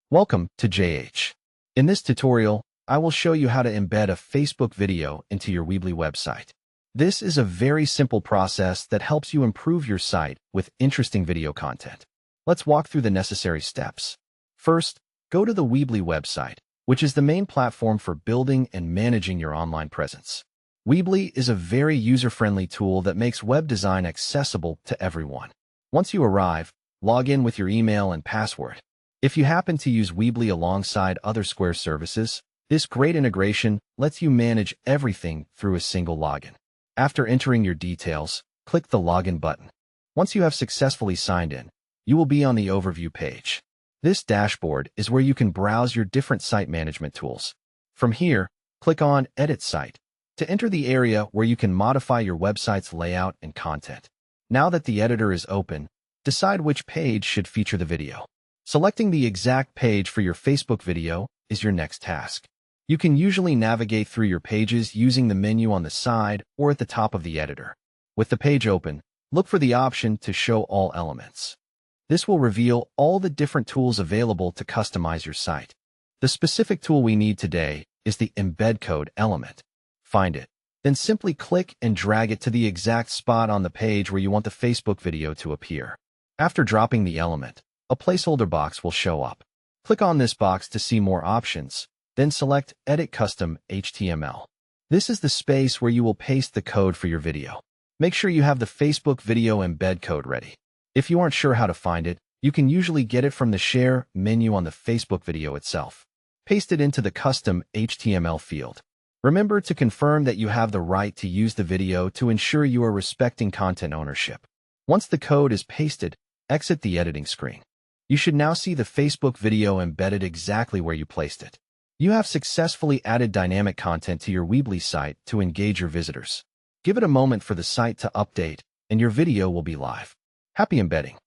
Welcome to JH. In this tutorial, I will show you how to embed a Facebook video into your Weebly website. This is a very simple process that helps you improve your site with interesting video content. Let's walk through the necessary steps. First, go to the Weebly website, which is the main platform for building and managing your online presence. Weebly is a very user-friendly tool that makes web design accessible to everyone. Once you arrive, log in with your email and password. If you happen to use Weebly alongside other Square services, this great integration lets you manage everything through a single login. After entering your details, click the Login button. Once you have successfully signed in, you will be on the Overview page. This dashboard is where you can browse your different site management tools. From here, click on Edit Site to enter the area where you can modify your website's layout and content. Now that the editor is open, decide which page should feature the video. Selecting the exact page for your Facebook video is your next task. You can usually navigate through your pages using the menu on the side or at the top of the editor. With the page open, look for the option to Show All Elements. This will reveal all the different tools available to customize your site. The specific tool we need today is the Embed code element. Find it, then simply click and drag it to the exact spot on the page where you want the Facebook video to appear. After dropping the element, a placeholder box will show up. Click on this box to see more options, then select Edit Custom HTML. This is the space where you will paste the code for your video. Make sure you have the Facebook video embed code ready. If you aren't sure how to find it, you can usually get it from the Share menu on the Facebook video itself. Paste it into the custom HTML field. Remember to confirm that you have the right to use the video to ensure you are respecting content ownership. Once the code is pasted, exit the editing screen. You should now see the Facebook video embedded exactly where you placed it. You have successfully added dynamic content to your Weebly site to engage your visitors. Give it a moment for the site to update, and your video will be live. Happy embedding!